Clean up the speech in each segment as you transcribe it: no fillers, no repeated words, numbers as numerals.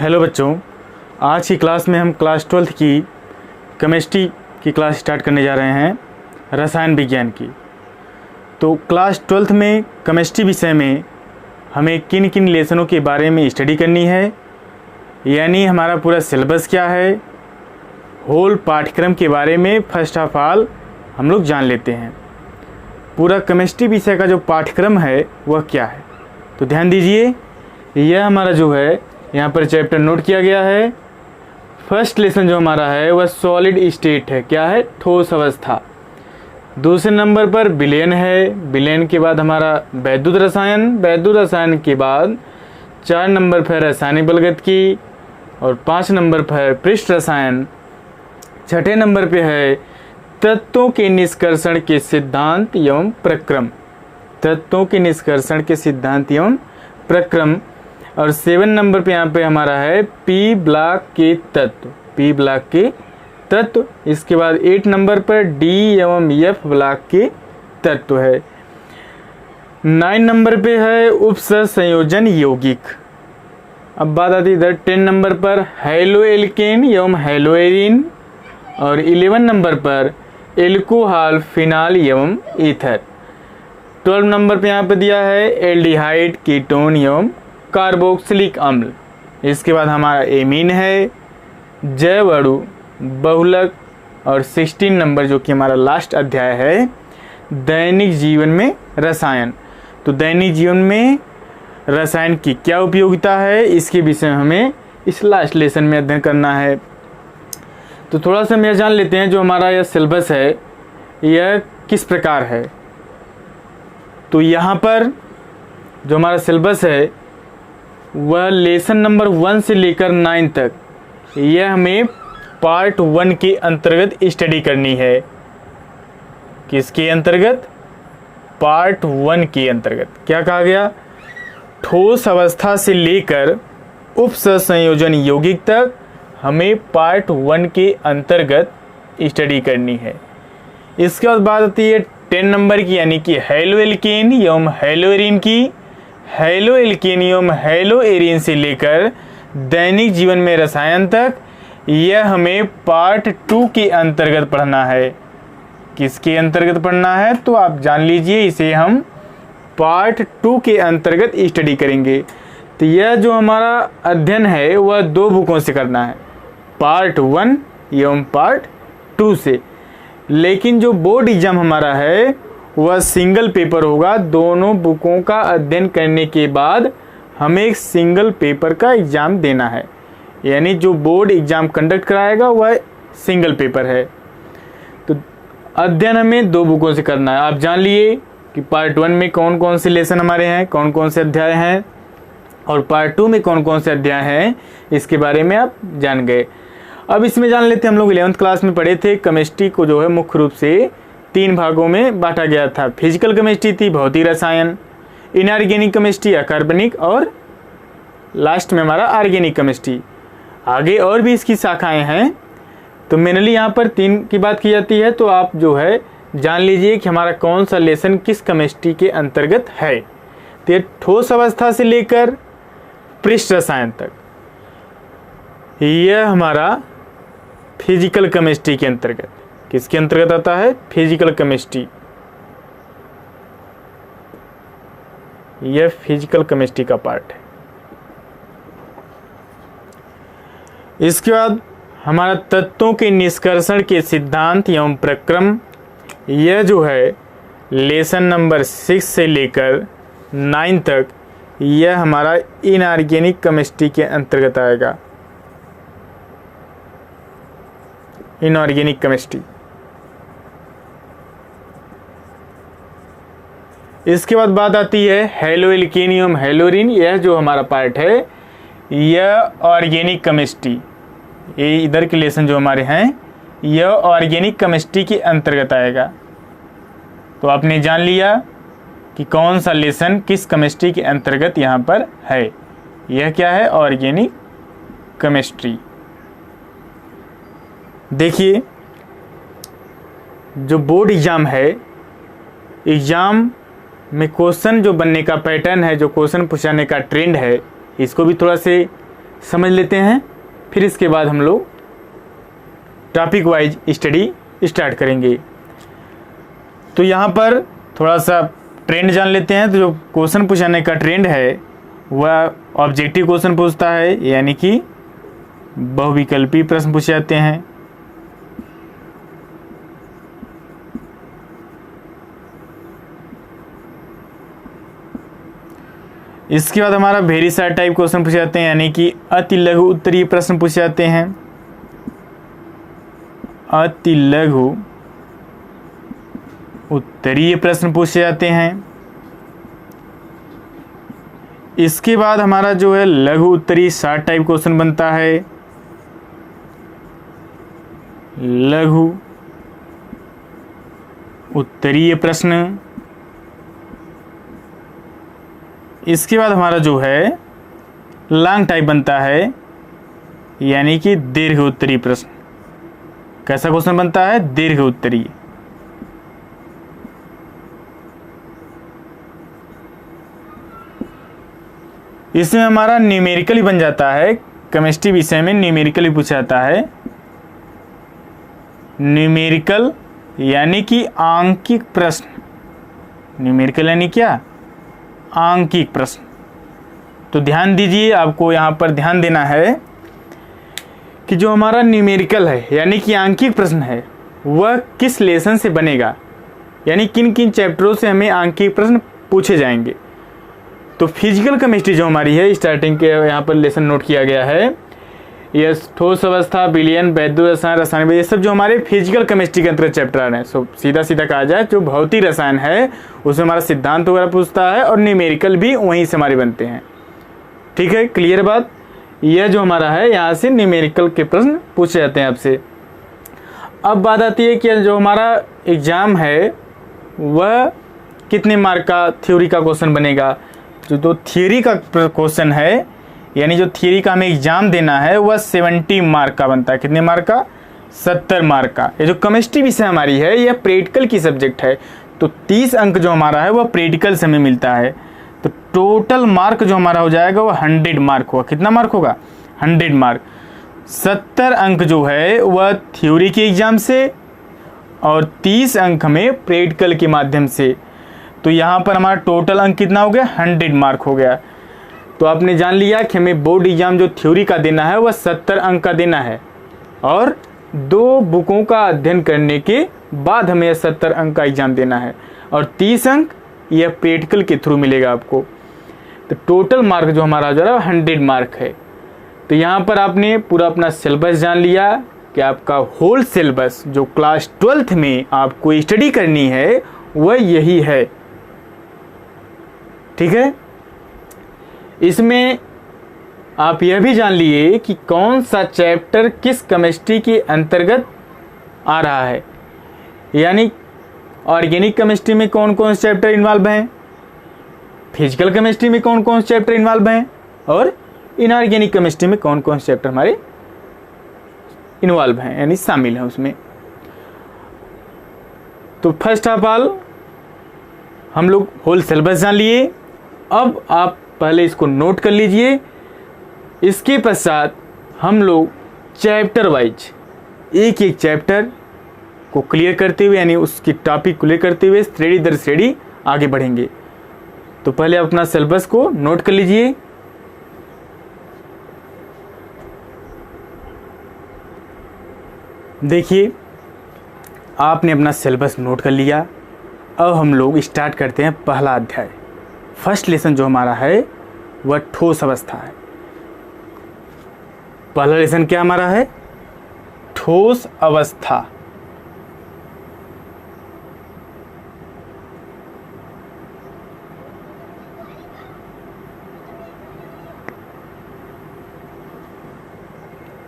Hello बच्चों, आज की क्लास में हम क्लास 12th की केमिस्ट्री की क्लास स्टार्ट करने जा रहे हैं, रसायन विज्ञान की। तो क्लास 12th में केमिस्ट्री विषय में हमें किन किन लेसनों के बारे में स्टडी करनी है, यानी हमारा पूरा सिलेबस क्या है, होल पाठ्यक्रम के बारे में फर्स्ट ऑफ ऑल हम लोग जान लेते हैं। पूरा केमिस्ट्री विषय का जो पाठ्यक्रम है वह क्या है, तो ध्यान दीजिए। यह हमारा जो है यहाँ पर चैप्टर नोट किया गया है। फर्स्ट लेसन जो हमारा है वह सॉलिड स्टेट है, क्या है, ठोस अवस्था। दूसरे नंबर पर विलयन है, विलयन के बाद हमारा वैद्युत रसायन, वैद्युत रसायन के बाद 4 नंबर पर रासायनिक बलगतिकी और 5 नंबर पर पृष्ठ रसायन। छठे नंबर पे है तत्वों के निष्कर्षण के सिद्धांत एवं प्रक्रम, तत्वों के निष्कर्षण के सिद्धांत एवं प्रक्रम। और 7 नंबर पे यहाँ पे हमारा है पी ब्लॉक के तत्व, पी ब्लॉक के तत्व। इसके बाद 8 नंबर पर डी एवं एफ ब्लॉक के तत्व है। 9 नंबर पे है उपसंयोजन यौगिक। अब बात आती है इधर 10 नंबर पर हैलोएल्केन एवं हैलोएरिन और 11 नंबर पर एल्कोहल, फिनाल एवं ईथर। 12 नंबर पे यहाँ पे दिया है एल्डिहाइड, कीटोन एवं कार्बोक्सिलिक अम्ल। इसके बाद हमारा एमीन है, जैव अणु, बहुलक। और 16 नंबर जो कि हमारा लास्ट अध्याय है दैनिक जीवन में रसायन। तो दैनिक जीवन में रसायन की क्या उपयोगिता है, इसके विषय में हमें इस लास्ट लेसन में अध्ययन करना है। तो थोड़ा सा हम यह जान लेते हैं जो हमारा यह सिलेबस है यह किस प्रकार है। तो यहाँ पर जो हमारा सिलेबस है वह लेसन नंबर 1 से लेकर 9 तक यह हमें पार्ट 1 के अंतर्गत स्टडी करनी है। किसके अंतर्गत? पार्ट 1 के अंतर्गत। क्या कहा गया? ठोस अवस्था से लेकर उपसंयोजन यौगिक तक हमें पार्ट 1 के अंतर्गत स्टडी करनी है। इसके बाद बात आती है 10 नंबर की, यानी कि हैलोएल्केन एवं हैलोएरिन की। हैलोएल्केन एवं हैलोएरिन से लेकर दैनिक जीवन में रसायन तक यह हमें पार्ट 2 के अंतर्गत पढ़ना है। किसके अंतर्गत पढ़ना है? तो आप जान लीजिए, इसे हम पार्ट 2 के अंतर्गत स्टडी करेंगे। तो यह जो हमारा अध्ययन है वह 2 बुकों से करना है, पार्ट 1 एवं पार्ट 2 से। लेकिन जो बोर्ड एग्जाम हमारा है वह सिंगल पेपर होगा। दोनों बुकों का अध्ययन करने के बाद हमें एक सिंगल पेपर का एग्ज़ाम देना है, यानी जो बोर्ड एग्ज़ाम कंडक्ट कराएगा वह सिंगल पेपर है। तो अध्ययन हमें 2 बुकों से करना है। आप जान लिए कि पार्ट 1 में कौन कौन से लेसन हमारे हैं, कौन कौन से अध्याय हैं, और पार्ट 2 में कौन कौन से अध्याय हैं, इसके बारे में आप जान गए। अब इसमें जान लेते हैं, हम लोग 11th क्लास में पढ़े थे केमिस्ट्री को जो है मुख्य रूप से 3 भागों में बांटा गया था। फिजिकल केमिस्ट्री थी, भौतिक रसायन, इनऑर्गेनिक केमिस्ट्री, अकार्बनिक, और लास्ट में हमारा ऑर्गेनिक केमिस्ट्री। आगे और भी इसकी शाखाएं हैं, तो मेनली यहाँ पर 3 की बात की जाती है। तो आप जो है जान लीजिए कि हमारा कौन सा लेसन किस केमिस्ट्री के अंतर्गत है। तो ये ठोस अवस्था से लेकर पृष्ठ रसायन तक यह हमारा फिजिकल केमिस्ट्री के अंतर्गत, किसके अंतर्गत आता है? Physical chemistry. यह फिजिकल केमिस्ट्री का पार्ट है। इसके बाद हमारा तत्वों के निष्कर्षण के सिद्धांत एवं प्रक्रम, यह जो है लेसन नंबर 6 से लेकर 9 तक यह हमारा इनऑर्गेनिक केमिस्ट्री के अंतर्गत आएगा। Inorganic chemistry. इसके बाद बात आती है हैलोएल्केन एवं हैलोएरिन। यह जो हमारा पार्ट है यह ऑर्गेनिक केमिस्ट्री, ये इधर के लेसन जो हमारे हैं यह ऑर्गेनिक केमिस्ट्री के अंतर्गत आएगा। तो आपने जान लिया कि कौन सा लेसन किस केमिस्ट्री के अंतर्गत यहाँ पर है। यह क्या है? Organic chemistry. देखिए, जो बोर्ड एग्जाम है, एग्जाम में क्वेश्चन जो बनने का पैटर्न है, जो क्वेश्चन पूछाने का ट्रेंड है, इसको भी थोड़ा से समझ लेते हैं, फिर इसके बाद हम लोग टॉपिक वाइज स्टडी स्टार्ट करेंगे। तो यहाँ पर थोड़ा सा ट्रेंड जान लेते हैं। तो जो क्वेश्चन पूछने का ट्रेंड है वह ऑब्जेक्टिव क्वेश्चन पूछता है, यानी कि बहुविकल्पी प्रश्न पूछे जाते हैं। इसके बाद हमारा वेरीसाइड टाइप क्वेश्चन पूछे जाते हैं, यानी कि अति लघु उत्तरीय प्रश्न पूछे जाते हैं। अति लघु उत्तरीय प्रश्न पूछे जाते हैं। इसके बाद हमारा जो है लघु उत्तरीय शॉर्ट टाइप क्वेश्चन बनता है। लघु उत्तरीय प्रश्न। इसके बाद हमारा जो है लॉन्ग टाइप बनता है, यानी कि दीर्घ उत्तरीय प्रश्न। कैसा क्वेश्चन बनता है? दीर्घ उत्तरीय। इसमें हमारा न्यूमेरिकल ही बन जाता है। केमिस्ट्री विषय में न्यूमेरिकल ही पूछा जाता है। न्यूमेरिकल यानी कि आंकिक प्रश्न। न्यूमेरिकल यानी क्या? आंकिक प्रश्न। तो ध्यान दीजिए, आपको यहाँ पर ध्यान देना है कि जो हमारा न्यूमेरिकल है यानी कि आंकिक प्रश्न है वह किस लेसन से बनेगा, यानी किन किन चैप्टरों से हमें आंकिक प्रश्न पूछे जाएंगे। तो फिजिकल केमिस्ट्री जो हमारी है, स्टार्टिंग के यहाँ पर लेसन नोट किया गया है, ये ठोस अवस्था, विलयन, वैद्युत रसायन, रसायन, ये सब जो हमारे फिजिकल केमिस्ट्री के अंतर्गत चैप्टर हैं। सो सीधा सीधा कहा जाए जो भौतिक रसायन है उसमें हमारा सिद्धांत वगैरह पूछता है, और न्यूमेरिकल भी वहीं से हमारे बनते हैं। ठीक है, क्लियर बात। यह जो हमारा है यहाँ से न्यूमेरिकल के प्रश्न पूछे जाते हैं आपसे। अब बात आती है कि जो हमारा एग्जाम है वह कितने मार्क का थ्योरी का क्वेश्चन बनेगा। जो थियरी का क्वेश्चन है, यानी जो थियरी का हमें एग्जाम देना है वह 70 मार्क का बनता है। कितने मार्क का? 70 मार्क का। ये जो केमिस्ट्री विषय हमारी है यह प्रैक्टिकल की सब्जेक्ट है, तो 30 अंक जो हमारा है वह प्रैक्टिकल से हमें मिलता है। तो टोटल मार्क जो हमारा हो जाएगा वह 100 मार्क होगा। कितना मार्क होगा? 100 मार्क। 70 अंक जो है वह थ्योरी के एग्जाम से और 30 अंक हमें प्रैक्टिकल के माध्यम से। तो यहाँ पर हमारा टोटल अंक कितना हो गया? 100 मार्क हो गया। तो आपने जान लिया कि हमें बोर्ड एग्जाम जो थ्योरी का देना है वह 70 अंक का देना है, और 2 बुकों का अध्ययन करने के बाद हमें 70 अंक का एग्जाम देना है, और 30 अंक यह प्रैक्टिकल के थ्रू मिलेगा आपको। तो टोटल मार्क जो हमारा जो है 100 मार्क है। तो यहाँ पर आपने पूरा अपना सिलेबस जान लिया कि आपका होल सिलेबस जो क्लास 12th में आपको स्टडी करनी है वह यही है। ठीक है, इसमें आप यह भी जान लिए कि कौन सा चैप्टर किस केमिस्ट्री के अंतर्गत आ रहा है, यानी ऑर्गेनिक केमिस्ट्री में कौन कौन से चैप्टर इन्वॉल्व हैं, फिजिकल केमिस्ट्री में कौन कौन से चैप्टर इन्वॉल्व हैं, और इनऑर्गेनिक केमिस्ट्री में कौन कौन से चैप्टर हमारे इन्वॉल्व हैं, यानी शामिल हैं उसमें। तो फर्स्ट ऑफ ऑल हम लोग होल सिलेबस जान लिए। अब आप पहले इसको नोट कर लीजिए। इसके पश्चात हम लोग चैप्टर वाइज एक एक चैप्टर को क्लियर करते हुए, यानी उसकी टॉपिक क्लियर करते हुए श्रेणी दर श्रेणी आगे बढ़ेंगे। तो पहले आप अपना सिलेबस को नोट कर लीजिए। देखिए, आपने अपना सिलेबस नोट कर लिया। अब हम लोग स्टार्ट करते हैं पहला अध्याय। फर्स्ट लेसन जो हमारा है वह ठोस अवस्था है। पहला लेसन क्या हमारा है? ठोस अवस्था।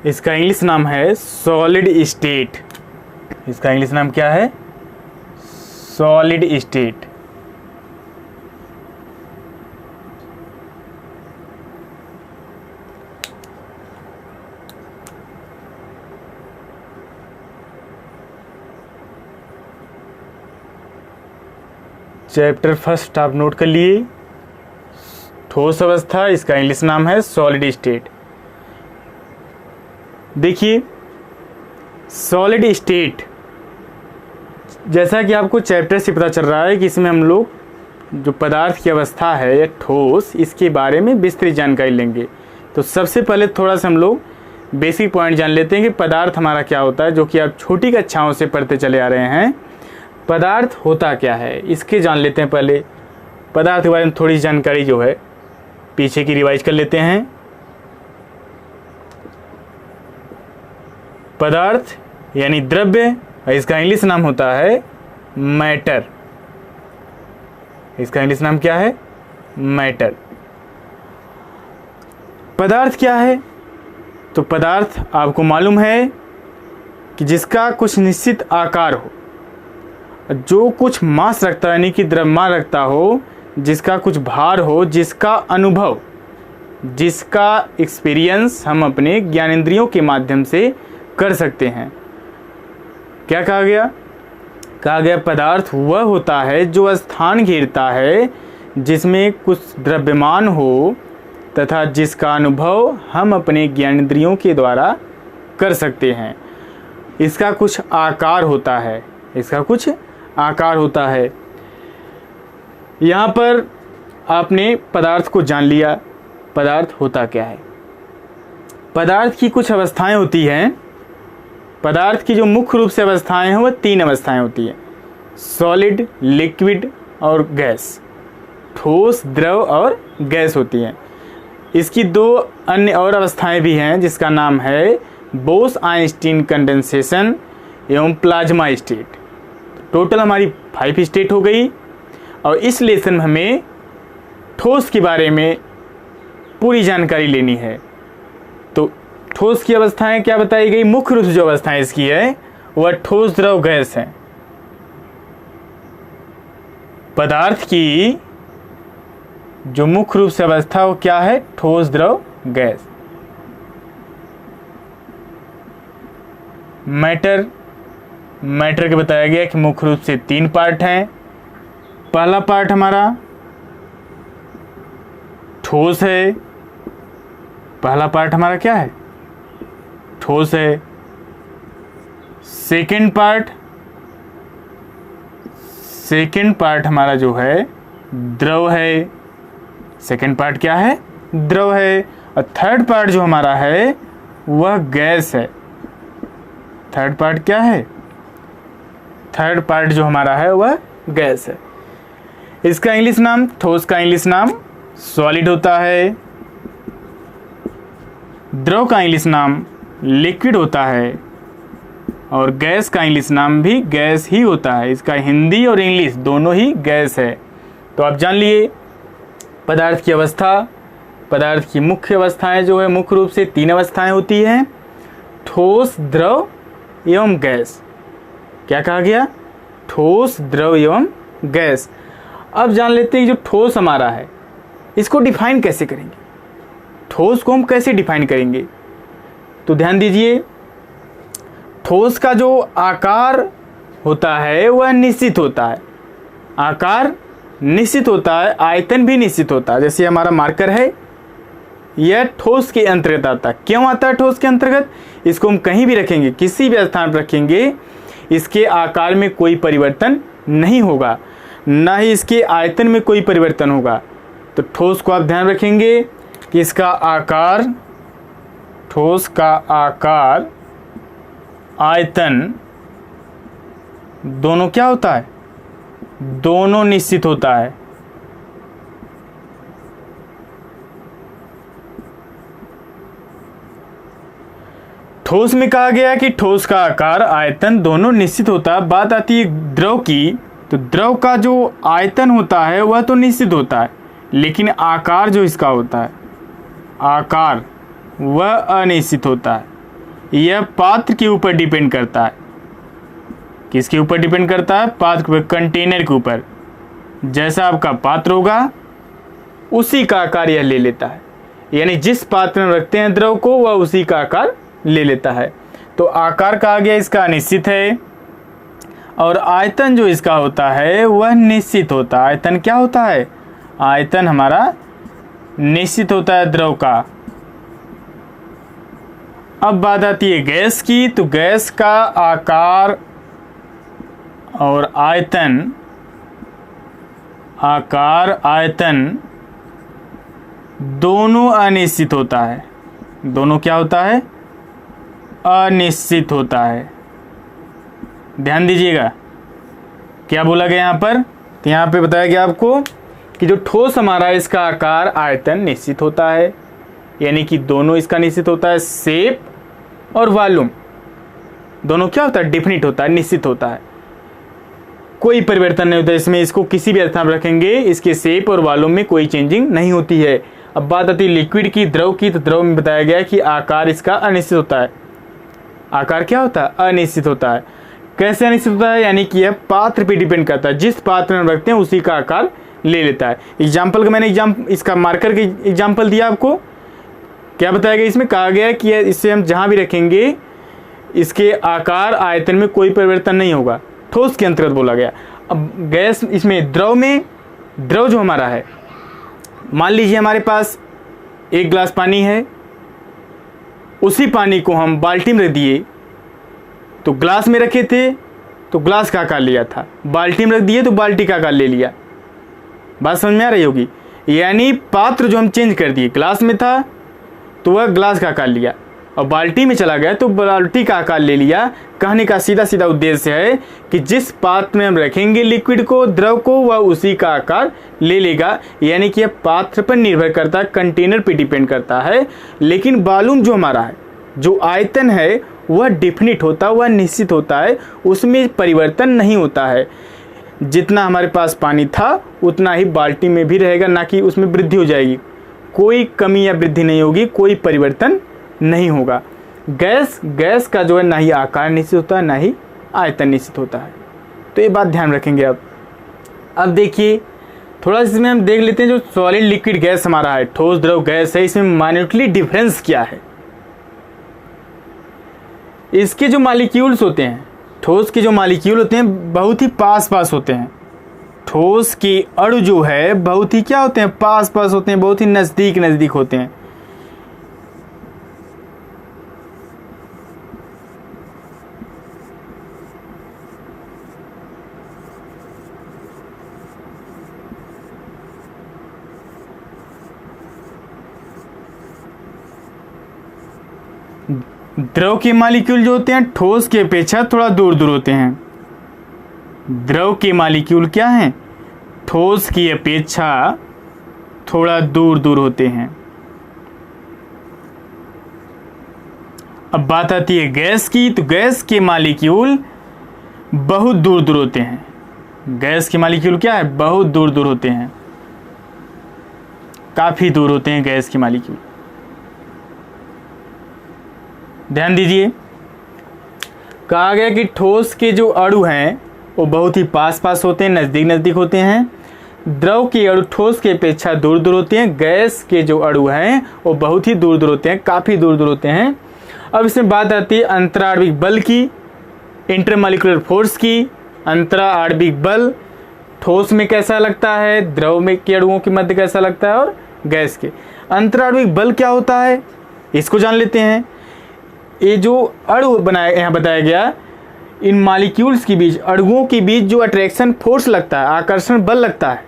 इसका इंग्लिश नाम है सॉलिड स्टेट। इसका इंग्लिश नाम क्या है? Solid state. चैप्टर फर्स्ट आप नोट कर लिए, ठोस अवस्था। इसका इंग्लिश नाम है सॉलिड स्टेट। देखिए सॉलिड स्टेट, जैसा कि आपको चैप्टर से पता चल रहा है कि इसमें हम लोग जो पदार्थ की अवस्था है या ठोस, इसके बारे में विस्तृत जानकारी लेंगे। तो सबसे पहले थोड़ा सा हम लोग बेसिक पॉइंट जान लेते हैं कि पदार्थ हमारा क्या होता है, जो कि आप छोटी कक्षाओं से पढ़ते चले आ रहे हैं। पदार्थ होता क्या है इसके जान लेते हैं। पहले पदार्थ के बारे में थोड़ी जानकारी जो है पीछे की रिवाइज कर लेते हैं। पदार्थ यानी द्रव्य, इसका इंग्लिश नाम होता है मैटर। इसका इंग्लिश नाम क्या है? मैटर। पदार्थ क्या है? तो पदार्थ आपको मालूम है कि जिसका कुछ निश्चित आकार हो, जो कुछ मास रखता है यानी कि द्रव्यमान रखता हो, जिसका कुछ भार हो, जिसका अनुभव, जिसका एक्सपीरियंस हम अपने ज्ञानेंद्रियों के माध्यम से कर सकते हैं। क्या कहा गया? कहा गया पदार्थ वह होता है जो स्थान घेरता है, जिसमें कुछ द्रव्यमान हो तथा जिसका अनुभव हम अपने ज्ञानेंद्रियों के द्वारा कर सकते हैं। इसका कुछ आकार होता है, इसका कुछ आकार होता है। यहाँ पर आपने पदार्थ को जान लिया, पदार्थ होता क्या है। पदार्थ की कुछ अवस्थाएं होती हैं। पदार्थ की जो मुख्य रूप से अवस्थाएं हैं वह 3 अवस्थाएं होती हैं: सॉलिड, लिक्विड और गैस। ठोस, द्रव और गैस होती हैं। इसकी 2 अन्य और अवस्थाएं भी हैं, जिसका नाम है बोस-आइंस्टीन कंडेंसेशन एवं प्लाज्मा स्टेट। टोटल हमारी 5 स्टेट हो गई। और इस लेसन में हमें ठोस के बारे में पूरी जानकारी लेनी है। तो ठोस की अवस्थाएं क्या बताई गई? मुख्य रूप से जो अवस्थाएं इसकी है वह ठोस, द्रव, गैस है। पदार्थ की जो मुख्य रूप से अवस्था वो क्या है? ठोस, द्रव, गैस। मैटर, मैटर के बताया गया कि मुख्य रूप से 3 पार्ट हैं। पहला पार्ट हमारा ठोस है। पहला पार्ट हमारा क्या है? ठोस है। सेकंड पार्ट हमारा जो है द्रव है। सेकंड पार्ट क्या है? द्रव है। और थर्ड पार्ट जो हमारा है वह गैस है। थर्ड पार्ट क्या है? थर्ड पार्ट जो हमारा है वह गैस है। इसका इंग्लिश नाम, ठोस का इंग्लिश नाम सॉलिड होता है। द्रव का इंग्लिश नाम लिक्विड होता है। और गैस का इंग्लिश नाम भी गैस ही होता है। इसका हिंदी और इंग्लिश दोनों ही गैस है। तो आप जान लिए पदार्थ की अवस्था। पदार्थ की मुख्य अवस्थाएं जो है मुख्य रूप से 3 अवस्थाएं होती हैं: ठोस, द्रव एवं गैस। क्या कहा गया? ठोस, द्रव एवं गैस। अब जान लेते हैं जो ठोस हमारा है इसको डिफाइन कैसे करेंगे। ठोस को हम कैसे डिफाइन करेंगे? तो ध्यान दीजिए, ठोस का जो आकार होता है वह निश्चित होता है। आकार निश्चित होता है, आयतन भी निश्चित होता है। जैसे हमारा मार्कर है, यह ठोस के अंतर्गत आता है। क्यों आता है ठोस के अंतर्गत? इसको हम कहीं भी रखेंगे, किसी भी स्थान पर रखेंगे, इसके आकार में कोई परिवर्तन नहीं होगा, ना ही इसके आयतन में कोई परिवर्तन होगा। तो ठोस को आप ध्यान रखेंगे कि इसका आकार, ठोस का आकार, आयतन दोनों क्या होता है? दोनों निश्चित होता है। ठोस में कहा गया कि ठोस का आकार, आयतन दोनों निश्चित होता है। बात आती है द्रव की, तो द्रव का जो आयतन होता है वह तो निश्चित होता है, लेकिन आकार जो इसका होता है, आकार वह अनिश्चित होता है। यह पात्र के ऊपर डिपेंड करता है। किसके ऊपर डिपेंड करता है? पात्र के ऊपर, कंटेनर के ऊपर। जैसा आपका पात्र होगा उसी का आकार यह ले लेता है। यानी जिस पात्र में रखते हैं द्रव को वह उसी का आकार ले लेता है। तो आकार कहा गया इसका अनिश्चित है, और आयतन जो इसका होता है वह निश्चित होता है। आयतन क्या होता है? आयतन हमारा निश्चित होता है द्रव का। अब बात आती है गैस की। तो गैस का आकार और आयतन दोनों अनिश्चित होता है। दोनों क्या होता है? अनिश्चित होता है। ध्यान दीजिएगा क्या बोला गया यहाँ पर। तो यहाँ पे बताया गया आपको कि जो ठोस हमारा है इसका आकार आयतन निश्चित होता है, यानी कि दोनों इसका निश्चित होता है। शेप और वॉल्यूम दोनों क्या होता है? डिफिनिट होता है, निश्चित होता है, कोई परिवर्तन नहीं होता इसमें। इसको किसी भी स्थान पर रखेंगे इसके शेप और वॉल्यूम में कोई चेंजिंग नहीं होती है। अब बात आती है लिक्विड की, द्रव की। तो द्रव में बताया गया कि आकार इसका अनिश्चित होता है। आकार क्या होता है? अनिश्चित होता है। कैसे अनिश्चित होता है? यानी कि यह पात्र पे डिपेंड करता है, जिस पात्र में हम रखते हैं उसी का आकार ले लेता है। एग्जाम्पल का मैंने इसका मार्कर के एग्जाम्पल दिया आपको। क्या बताया गया इसमें? कहा गया कि इससे हम जहाँ भी रखेंगे इसके आकार आयतन में कोई परिवर्तन नहीं होगा। ठोस के अंतर्गत बोला गया। अब गैस, इसमें द्रव में, द्रव जो हमारा है, मान लीजिए हमारे पास 1 गिलास पानी है, उसी पानी को हम बाल्टी में रख दिए। तो ग्लास में रखे थे तो ग्लास का आकार लिया था, बाल्टी में रख दिए तो बाल्टी का आकार ले लिया। बात समझ में आ रही होगी। यानी पात्र जो हम चेंज कर दिए, ग्लास में था तो वह ग्लास का आकार लिया, और बाल्टी में चला गया तो बाल्टी का आकार ले लिया। कहने का सीधा सीधा उद्देश्य है कि जिस पात्र में हम रखेंगे लिक्विड को, द्रव को, वह उसी का आकार ले लेगा। यानी कि यह पात्र पर निर्भर करता है, कंटेनर पे डिपेंड करता है। लेकिन वॉल्यूम जो हमारा है, जो आयतन है, वह डिफिनिट होता है, वह निश्चित होता है, उसमें परिवर्तन नहीं होता है। जितना हमारे पास पानी था उतना ही बाल्टी में भी रहेगा, ना कि उसमें वृद्धि हो जाएगी। कोई कमी या वृद्धि नहीं होगी, कोई परिवर्तन नहीं होगा। गैस का जो है ना ही आकार निश्चित होता है, ना ही आयतन निश्चित होता है। तो ये बात ध्यान रखेंगे। अब देखिए थोड़ा इसमें हम देख लेते हैं जो सॉलिड लिक्विड गैस हमारा है, ठोस द्रव गैस है, इसमें माइन्यूटली डिफरेंस क्या है। इसके जो मॉलिक्यूल्स होते हैं, ठोस के जो मॉलिक्यूल होते हैं बहुत ही पास पास होते हैं। ठोस के अणु जो है बहुत ही क्या होते हैं? पास पास होते हैं, बहुत ही नज़दीक नज़दीक होते हैं। द्रव के मॉलिक्यूल जो होते हैं ठोस के अपेक्षा थोड़ा दूर दूर होते हैं। द्रव के मॉलिक्यूल क्या हैं? ठोस की अपेक्षा थोड़ा दूर दूर होते हैं। अब बात आती है गैस की। तो गैस के मॉलिक्यूल बहुत दूर दूर होते हैं। गैस के मॉलिक्यूल क्या है? बहुत दूर दूर होते हैं, काफी दूर होते हैं गैस के मॉलिक्यूल। ध्यान दीजिए, कहा गया कि ठोस के जो अणु हैं वो बहुत ही पास पास होते हैं, नज़दीक नज़दीक होते हैं। द्रव के अणु ठोस के अपेक्षा दूर दूर होते हैं। गैस के जो अणु हैं वो बहुत ही दूर दूर होते हैं, काफ़ी दूर दूर होते हैं। अब इसमें बात आती है अंतराणविक बल की, इंटरमॉलिक्यूलर फोर्स की। अंतराणविक बल ठोस में कैसा लगता है, द्रव में के अणुओं के मध्य कैसा लगता है, और गैस के। अंतराणविक बल क्या होता है इसको जान लेते हैं। ये जो अणु बनाया, यहाँ बताया गया, इन मॉलिक्यूल्स के बीच, अणुओं के बीच जो अट्रैक्शन फोर्स लगता है, आकर्षण बल लगता है,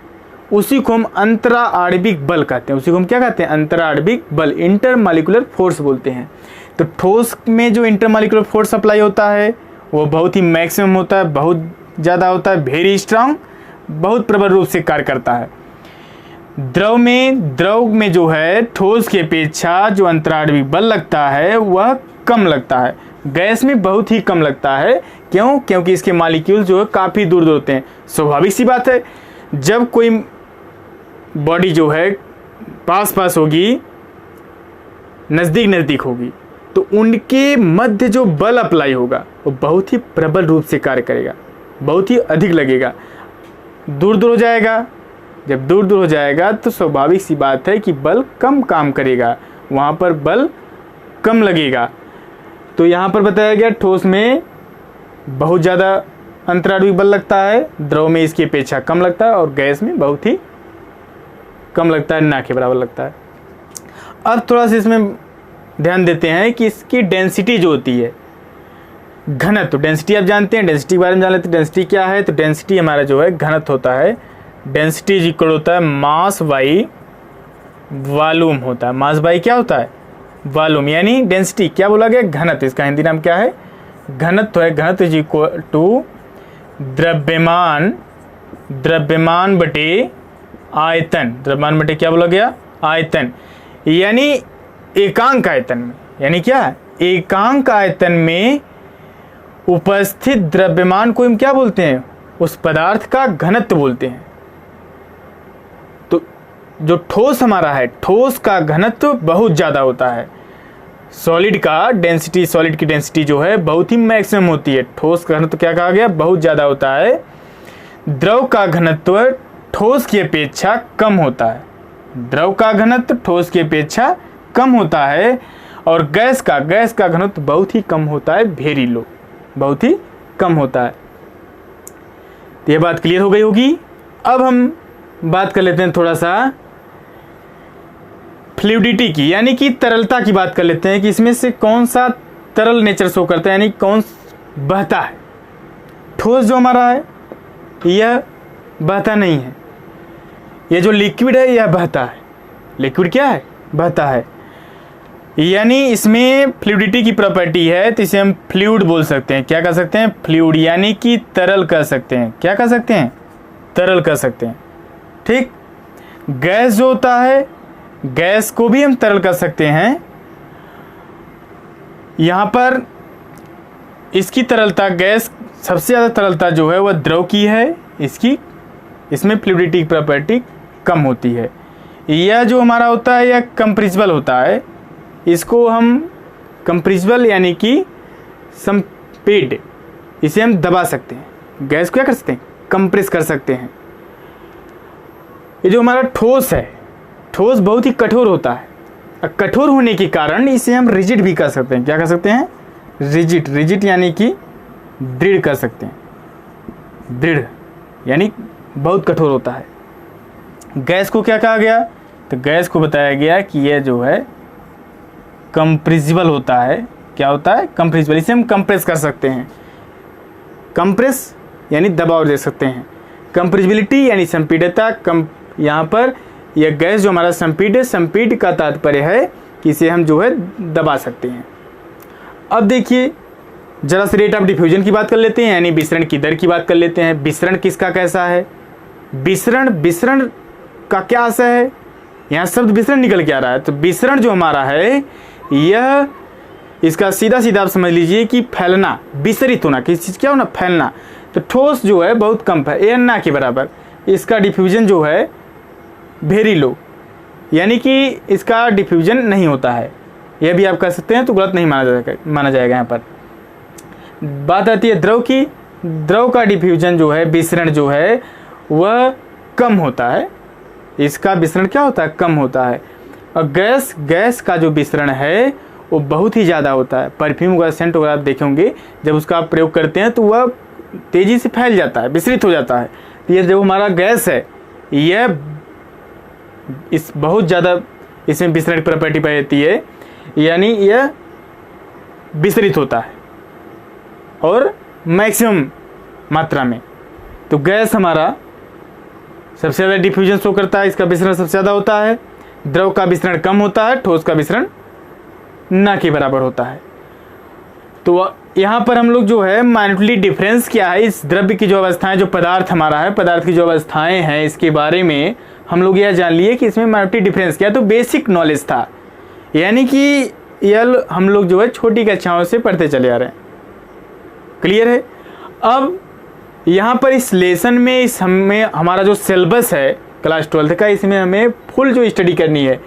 उसी को हम अंतराणविक बल कहते हैं। उसी को हम क्या कहते हैं? अंतराणविक बल, इंटरमॉलिक्यूलर फोर्स बोलते हैं। तो ठोस में जो इंटरमॉलिक्यूलर फोर्स अप्लाई होता है वो बहुत ही मैक्सिमम होता है, बहुत ज़्यादा होता है, वेरी स्ट्रांग, बहुत प्रबल रूप से कार्य करता है। द्रव में जो है ठोस की अपेक्षा जो अंतराणविक बल लगता है वह कम लगता है। गैस में बहुत ही कम लगता है। क्यों? क्योंकि इसके मॉलिक्यूल जो है काफ़ी दूर दूर होते हैं। स्वाभाविक सी बात है, जब कोई बॉडी जो है पास पास होगी, नज़दीक नज़दीक होगी, तो उनके मध्य जो बल अप्लाई होगा वो बहुत ही प्रबल रूप से कार्य करेगा, बहुत ही अधिक लगेगा। दूर दूर हो जाएगा, जब दूर दूर हो जाएगा तो स्वाभाविक सी बात है कि बल कम काम करेगा, वहाँ पर बल कम लगेगा। तो यहाँ पर बताया गया ठोस में बहुत ज़्यादा अंतराणविक बल लगता है, द्रव में इसकी अपेक्षा कम लगता है, और गैस में बहुत ही कम लगता है, ना के बराबर लगता है। अब थोड़ा सा इसमें ध्यान देते हैं कि इसकी डेंसिटी जो होती है, घनत्व, डेंसिटी आप जानते हैं, डेंसिटी के बारे में जान लेते हैं। डेंसिटी क्या है? तो डेंसिटी हमारा जो है घनत्व होता है। डेंसिटी इज इक्वल होता है मास बाई वॉल्यूम होता है। मास बाई क्या होता है? वॉल्यूम, यानी डेंसिटी क्या बोला गया? घनत्व। इसका हिंदी नाम क्या है? घनत्व है। घनत्व इज इक्वल टू द्रव्यमान, द्रव्यमान बटे आयतन। द्रव्यमान बटे क्या बोला गया? आयतन, यानी एकांक आयतन में, यानी क्या? एकांक आयतन में उपस्थित द्रव्यमान को हम क्या बोलते हैं? उस पदार्थ का घनत्व बोलते हैं। तो जो ठोस हमारा है, ठोस का घनत्व बहुत ज़्यादा होता है। सॉलिड का डेंसिटी, सॉलिड की डेंसिटी जो है बहुत ही मैक्सिमम होती है। ठोस का घनत्व क्या कहा गया? बहुत ज़्यादा होता है। द्रव का घनत्व ठोस की अपेक्षा कम होता है। द्रव का घनत्व ठोस की अपेक्षा कम होता है। और गैस का घनत्व बहुत ही कम होता है, वेरी लो, बहुत ही कम होता है। तो ये बात क्लियर हो गई होगी। अब हम बात कर लेते हैं थोड़ा सा फ्लूइडिटी की, यानी कि तरलता की बात कर लेते हैं कि इसमें से कौन सा तरल नेचर शो करता है, यानी कौन बहता है। ठोस जो हमारा है यह बहता नहीं है। यह जो लिक्विड है यह बहता है। लिक्विड क्या है? बहता है। यानी इसमें फ्लूइडिटी की प्रॉपर्टी है, तो इसे हम फ्लूइड बोल सकते हैं। क्या कह सकते हैं? फ्लूइड, यानी कि तरल कह सकते हैं। क्या कह सकते हैं? तरल कह सकते हैं। ठीक। गैस जो होता है, गैस को भी हम तरल कर सकते हैं। यहां पर इसकी तरलता, गैस सबसे ज़्यादा तरलता जो है वह द्रव की है। इसमें फ्लूइडिटी की प्रॉपर्टी कम होती है। यह जो हमारा होता है यह कंप्रेसिबल होता है। इसको हम कंप्रेसिबल यानी कि संपीड, इसे हम दबा सकते हैं। गैस को क्या कर सकते हैं? कंप्रेस कर सकते हैं। ये जो हमारा ठोस है, ठोस बहुत ही कठोर होता है। कठोर होने के कारण इसे हम रिजिड भी कर सकते हैं। क्या कर सकते हैं? रिजिड। रिजिड यानी कि दृढ़ कर सकते हैं। दृढ़ यानी बहुत कठोर होता है। गैस को क्या कहा गया? तो गैस को बताया गया कि यह जो है कंप्रेसिबल होता है। क्या होता है? कंप्रेसिबल। इसे हम कंप्रेस कर सकते हैं। कंप्रेस यानी दबाव दे सकते हैं। कंप्रेसिबिलिटी यानी संपीडता। यहाँ पर यह गैस जो हमारा संपीड है, संपीड का तात्पर्य है कि इसे हम जो है दबा सकते हैं। अब देखिए जरा से रेट ऑफ डिफ्यूजन की बात कर लेते हैं, यानी विसरण की दर की बात कर लेते हैं। विसरण किसका कैसा है? विसरण का क्या आशय है? यहाँ शब्द विसरण निकल के आ रहा है। तो विसरण जो हमारा है यह, इसका सीधा सीधा आप समझ लीजिए कि फैलना, विसरित होना, किसी चीज़ क्या होना? फैलना। तो ठोस जो है बहुत कम है, ए ना के बराबर। इसका डिफ्यूजन जो है वेरी लो, यानी कि इसका डिफ्यूजन नहीं होता है। यह भी आप कह सकते हैं, तो गलत नहीं माना जाएगा। यहाँ पर बात आती है द्रव की। द्रव का डिफ्यूजन जो है, विसरण जो है वह कम होता है। इसका विसरण क्या होता है? कम होता है। और गैस का जो विसरण है वो बहुत ही ज़्यादा होता है। परफ्यूम वगैरह, सेंट वगैरह आप देखेंगे, जब उसका आप प्रयोग करते हैं तो वह तेज़ी से फैल जाता है, विसरित हो जाता है। ये जो हमारा गैस है यह इस बहुत ज़्यादा इसमें विसरण की प्रॉपर्टी पाई जाती है, यानी यह विसरित होता है और मैक्सिमम मात्रा में। तो गैस हमारा सबसे ज़्यादा डिफ्यूजन शो करता है, इसका विसरण सबसे ज़्यादा होता है। द्रव का विसरण कम होता है, ठोस का विसरण न के बराबर होता है। तो यहाँ पर हम लोग जो है माइन्यूटली डिफरेंस क्या है, इस द्रव्य की जो अवस्थाएं, जो पदार्थ हमारा है, पदार्थ की जो अवस्थाएं हैं, इसके बारे में हम लोग यह जान लिए कि इसमें माइन्यूटली डिफरेंस क्या है। तो बेसिक नॉलेज था, यानी कि यह हम लोग जो है छोटी कक्षाओं से पढ़ते चले आ रहे हैं। क्लियर है? अब यहाँ पर इस लेसन में, इस हमें हमारा जो सिलेबस है क्लास 12 का, इसमें हमें फुल जो स्टडी करनी है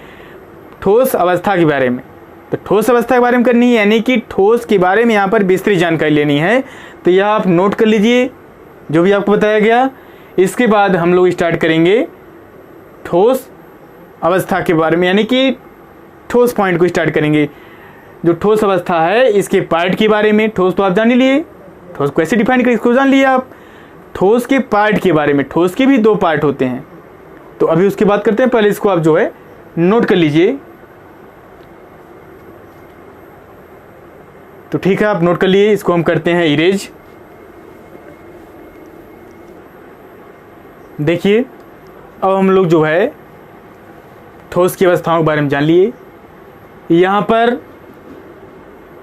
ठोस अवस्था के बारे में। तो ठोस अवस्था के बारे में करनी है, यानी कि ठोस के बारे में यहाँ पर विस्तृत जानकारी लेनी है। तो यह आप नोट कर लीजिए जो भी आपको बताया गया। इसके बाद हम लोग स्टार्ट करेंगे ठोस अवस्था के बारे में, यानी कि ठोस पॉइंट को स्टार्ट करेंगे। जो ठोस अवस्था है इसके पार्ट के बारे में। ठोस तो आप जान ही लिए, ठोस को कैसे डिफाइन करें इसको जान लिए आप। ठोस के पार्ट के बारे में, ठोस के भी 2 पार्ट होते हैं, तो अभी उसकी बात करते हैं। पहले इसको आप जो है नोट कर लीजिए। तो ठीक है, आप नोट कर लिए, इसको हम करते हैं इरेज। देखिए अब हम लोग जो है ठोस की अवस्थाओं के बारे में जान लिए। यहाँ पर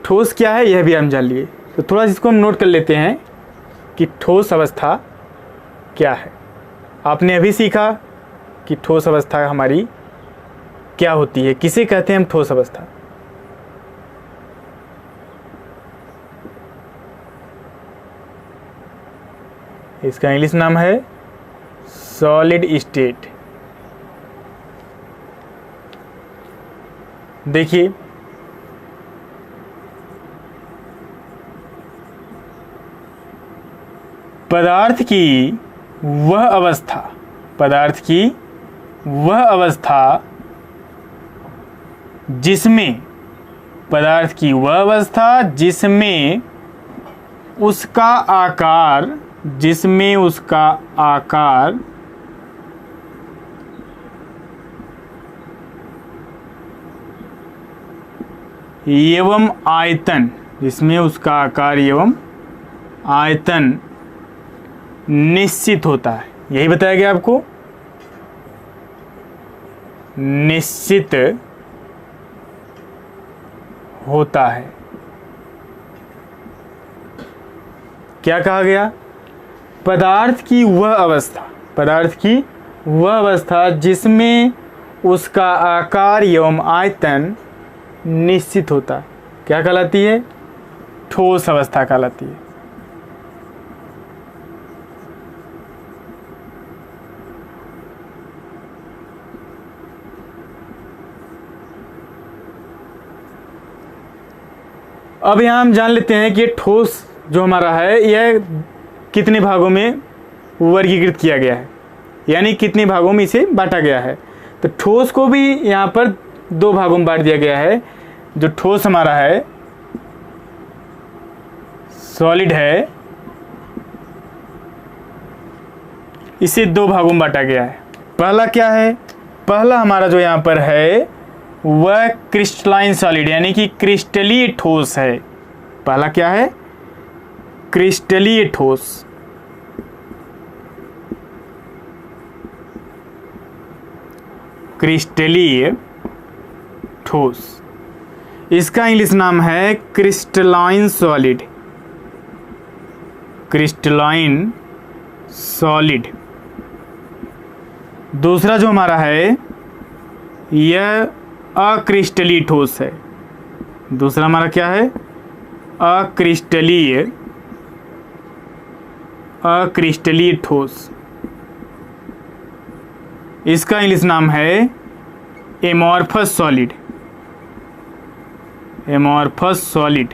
ठोस क्या है यह भी हम जान लिए। तो थोड़ा इसको हम नोट कर लेते हैं कि ठोस अवस्था क्या है। आपने अभी सीखा कि ठोस अवस्था हमारी क्या होती है, किसे कहते हैं हम ठोस अवस्था। इसका इंग्लिश नाम है सॉलिड स्टेट। देखिए पदार्थ की वह अवस्था जिसमें उसका आकार एवं आयतन निश्चित होता है। यही बताया गया आपको, निश्चित होता है। क्या कहा गया? पदार्थ की वह अवस्था जिसमें उसका आकार एवं आयतन निश्चित होता है, क्या कहलाती है? ठोस अवस्था कहलाती है। अब यहाँ हम जान लेते हैं कि ठोस जो हमारा है यह कितने भागों में वर्गीकृत किया गया है, यानी कितने भागों में इसे बांटा गया है। तो ठोस को भी यहाँ पर दो भागों में बांट दिया गया है। जो ठोस हमारा है सॉलिड है, इसे दो भागों में बांटा गया है। पहला क्या है? पहला हमारा जो यहाँ पर है वह क्रिस्टलाइन सॉलिड यानी कि क्रिस्टलीय ठोस है। पहला क्या है? क्रिस्टलीय ठोस। क्रिस्टलीय ठोस, इसका इंग्लिश नाम है क्रिस्टलाइन सॉलिड। Crystalline solid. दूसरा जो हमारा है यह अक्रिस्टलीय ठोस है। दूसरा हमारा क्या है? अक्रिस्टलीय ठोस। इसका इंग्लिश नाम है एमॉर्फस सॉलिड। Amorphous solid.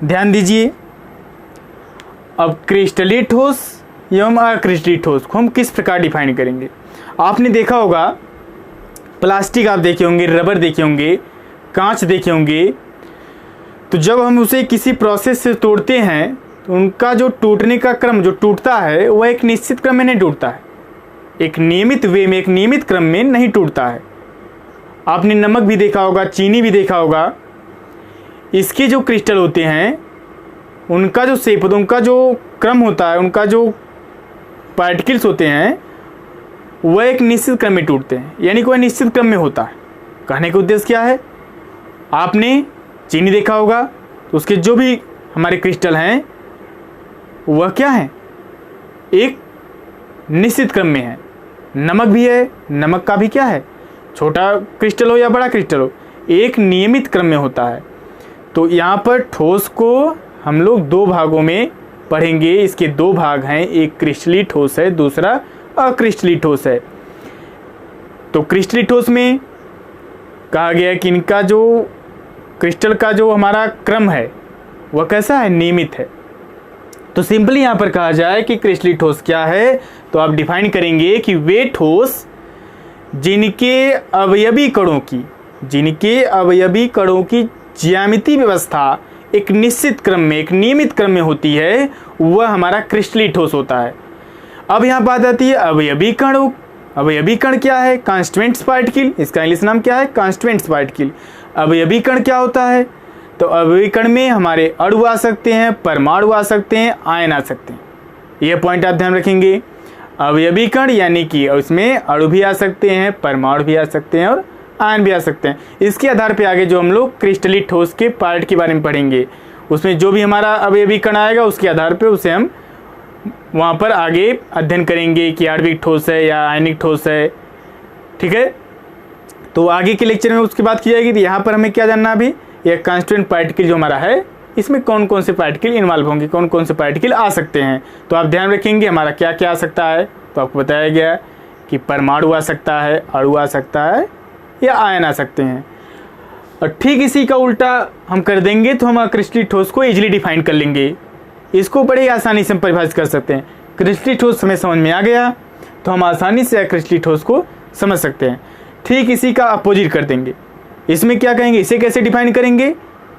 ध्यान दीजिए, अब क्रिस्टलीय ठोस एवं अक्रिस्टलीय ठोस को हम किस प्रकार डिफाइन करेंगे। आपने देखा होगा प्लास्टिक आप देखे होंगे, रबर देखे होंगे, कांच देखे होंगे। तो जब हम उसे किसी प्रोसेस से तोड़ते हैं तो उनका जो टूटने का क्रम जो टूटता है वह एक निश्चित क्रम में नहीं टूटता है, एक नियमित वे में, एक नियमित क्रम में नहीं टूटता है। आपने नमक भी देखा होगा, चीनी भी देखा होगा। इसके जो क्रिस्टल होते हैं उनका जो शेप होता है, उनका जो क्रम होता है, उनका जो पार्टिकल्स होते हैं वह एक निश्चित क्रम में टूटते हैं, यानी कोई निश्चित क्रम में होता है। कहने का उद्देश्य क्या है? आपने चीनी देखा होगा तो उसके जो भी हमारे क्रिस्टल हैं वह क्या है? एक निश्चित क्रम में है। नमक भी है, नमक का भी क्या है? छोटा क्रिस्टल हो या बड़ा क्रिस्टल हो, एक नियमित क्रम में होता है। तो यहाँ पर ठोस को हम लोग दो भागों में पढ़ेंगे। इसके दो भाग हैं, एक क्रिस्टलीय ठोस है, दूसरा अक्रिस्टलीय ठोस है। तो क्रिस्टलीय ठोस में कहा गया कि इनका जो क्रिस्टल का जो हमारा क्रम है वह कैसा है? नियमित है। तो सिंपली यहाँ पर कहा जाए कि क्रिस्टलीय ठोस क्या है, तो आप डिफाइन करेंगे कि वे ठोस जिनके अवयवी कणों की ज्यामितीय व्यवस्था एक निश्चित क्रम में, एक नियमित क्रम में होती है, वह हमारा क्रिस्टलीय ठोस होता है। अब यहाँ बात आती है अवयवी कणों। अवयवी कण क्या है? Constituents particle. इसका इंग्लिश नाम क्या है? Constituents particle. अवयवी कण क्या होता है? तो अवयवी कण में हमारे अणु आ सकते हैं, परमाणु आ सकते हैं, आयन आ सकते हैं। यह पॉइंट आप ध्यान रखेंगे। अवयवी कण यानी कि उसमें अणु भी आ सकते हैं, परमाणु भी आ सकते हैं और आयन भी आ सकते हैं। इसके आधार पे आगे जो हम लोग क्रिस्टली ठोस के पार्ट के बारे में पढ़ेंगे, उसमें जो भी हमारा अवयवी कण आएगा उसके आधार पे उसे हम वहाँ पर आगे अध्ययन करेंगे कि आणविक ठोस है या आयनिक ठोस है। ठीक है, तो आगे के लेक्चर में उसकी बात की जाएगी। तो यहाँ पर हमें क्या जानना अभी, यह कॉन्स्टिट्यूएंट पार्टिकल जो हमारा है इसमें कौन कौन से पार्टिकल इन्वॉल्व होंगे, कौन कौन से पार्टिकल आ सकते हैं। तो आप ध्यान रखेंगे हमारा क्या क्या आ सकता है। तो आपको बताया गया कि परमाणु आ सकता है, अणु आ सकता है या आयन आ सकते हैं। और ठीक इसी का उल्टा हम कर देंगे तो हम क्रिस्टली ठोस को इजीली डिफाइन कर लेंगे। इसको बड़ी आसानी से हम परिभाषित कर सकते हैं। क्रिस्टली ठोस हमें समझ में आ गया तो हम आसानी से क्रिस्टली ठोस को समझ सकते हैं। ठीक इसी का अपोजिट कर देंगे। इसमें क्या कहेंगे, इसे कैसे डिफाइन करेंगे,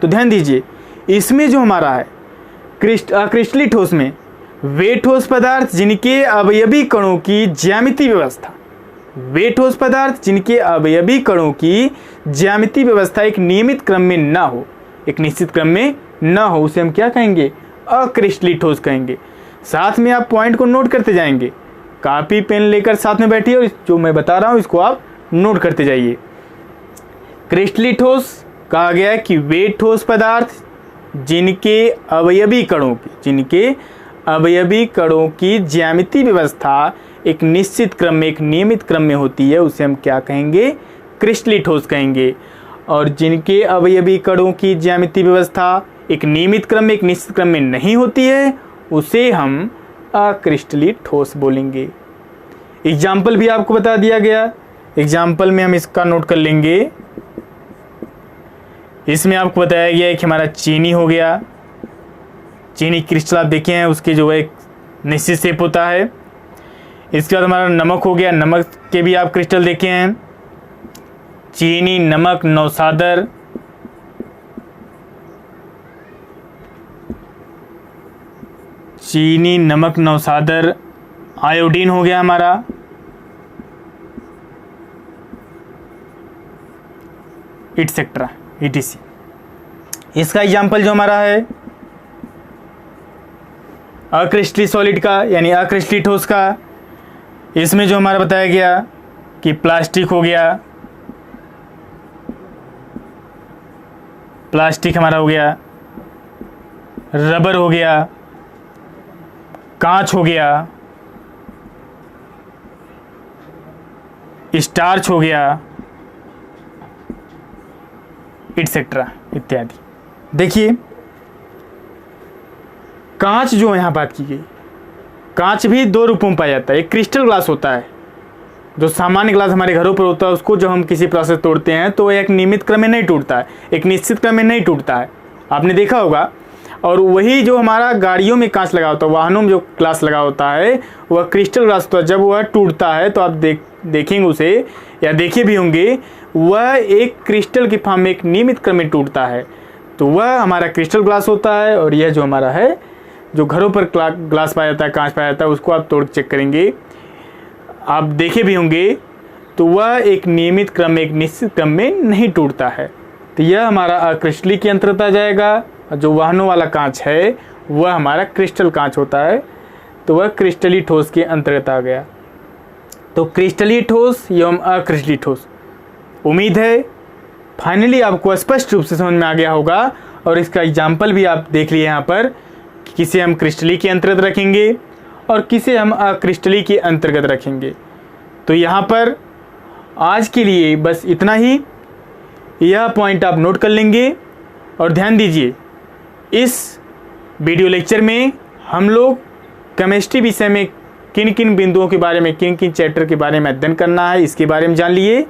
तो ध्यान दीजिए। इसमें जो हमारा है क्रिस्टली ठोस में वे ठोस पदार्थ जिनके अवयवी कणों की ज्यामितीय व्यवस्था, वे ठोस पदार्थ जिनके अवयवी कणों की ज्यामितीय व्यवस्था एक नियमित क्रम में ना हो, एक निश्चित क्रम में ना हो, उसे हम क्या कहेंगे, अक्रिस्टली ठोस कहेंगे। साथ में आप पॉइंट को नोट करते जाएंगे। कॉपी पेन लेकर साथ में बैठिए और जो मैं बता रहा हूँ इसको आप नोट करते जाइए। क्रिस्टली ठोस कहा गया है कि वे ठोस पदार्थ जिनके अवयवी कणों की ज्यामितीय व्यवस्था एक निश्चित क्रम में, एक नियमित क्रम में होती है, उसे हम क्या कहेंगे, क्रिस्टली ठोस कहेंगे। और जिनके अवयवी कणों की ज्यामितीय व्यवस्था एक नियमित क्रम में, एक निश्चित क्रम में नहीं होती है, उसे हम अक्रिस्टली ठोस बोलेंगे। एग्जाम्पल भी आपको बता दिया गया। एग्जाम्पल में हम इसका नोट कर लेंगे। इसमें आपको बताया गया है कि हमारा चीनी हो गया, चीनी क्रिस्टल आप देखे हैं, उसके जो है एक निश्चित शेप होता है। इसके बाद हमारा नमक हो गया, नमक के भी आप क्रिस्टल देखे हैं, चीनी, नमक, नौसादर। चीनी, नमक, नौसादर, आयोडीन हो गया हमारा, इटसेट्रा etc। इसका एग्जाम्पल जो हमारा है अक्रिस्टली सॉलिड का यानी अक्रिस्टली ठोस का, इसमें जो हमारा बताया गया कि प्लास्टिक हो गया, प्लास्टिक हमारा हो गया, रबर हो गया, कांच हो गया, स्टार्च हो गया, इटसेट्रा इत्यादि। देखिए कांच जो यहाँ बात की गई, कांच भी दो रूपों में पाया जाता है। एक क्रिस्टल ग्लास होता है, जो सामान्य ग्लास हमारे घरों पर होता है, उसको जब हम किसी प्रोसेस तोड़ते हैं तो एक नियमित क्रम में नहीं टूटता है, एक निश्चित क्रम में नहीं टूटता है, आपने देखा होगा। और वही जो हमारा गाड़ियों में कांच लगा होता है, वाहनों में जो ग्लास लगा होता है, वह क्रिस्टल ग्लास होता है। जब वह टूटता है तो आप देखेंगे उसे, या देखे भी होंगे, वह एक क्रिस्टल की फॉर्म में एक नियमित क्रम में टूटता है, तो वह हमारा क्रिस्टल ग्लास होता है। और यह जो हमारा है, जो घरों पर ग्लास पाया जाता है, कांच पाया जाता है, उसको आप तोड़ चेक करेंगे, आप देखे भी होंगे, तो वह एक नियमित क्रम में, एक निश्चित क्रम में नहीं टूटता है। तो यह हमारा अक्रिस्टली के अंतर्गत आ जाएगा। और जो वाहनों वाला कांच है वह हमारा क्रिस्टल कांच होता है, तो वह क्रिस्टली ठोस के अंतर्गत आ गया। तो क्रिस्टली ठोस एवं अक्रिस्टली ठोस, उम्मीद है फाइनली आपको स्पष्ट रूप से समझ में आ गया होगा। और इसका एग्जाम्पल भी आप देख लिए यहाँ पर, कि किसे हम क्रिस्टली के अंतर्गत रखेंगे और किसे हम अक्रिस्टली के अंतर्गत रखेंगे। तो यहाँ पर आज के लिए बस इतना ही, यह पॉइंट आप नोट कर लेंगे। और ध्यान दीजिए, इस वीडियो लेक्चर में हम लोग केमिस्ट्री विषय में किन किन बिंदुओं के बारे में, किन किन चैप्टर के बारे में अध्ययन करना है, इसके बारे में जान लिए।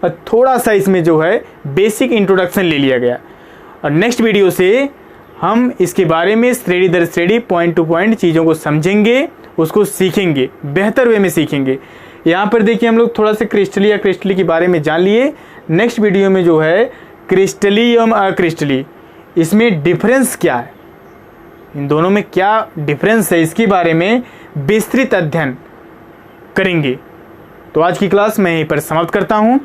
और थोड़ा सा इसमें जो है बेसिक इंट्रोडक्शन ले लिया गया। और नेक्स्ट वीडियो से हम इसके बारे में श्रेणी दर श्रेणी, पॉइंट टू पॉइंट चीज़ों को समझेंगे, उसको सीखेंगे, बेहतर वे में सीखेंगे। यहाँ पर देखिए हम लोग थोड़ा सा क्रिस्टली या क्रिस्टली के बारे में जान लिए। नेक्स्ट वीडियो में जो है क्रिस्टली एवं अक्रिस्टली, इसमें डिफरेंस क्या है, इन दोनों में क्या डिफरेंस है, इसके बारे में विस्तृत अध्ययन करेंगे। तो आज की क्लास मैं यहीं पर समाप्त करता हूँ।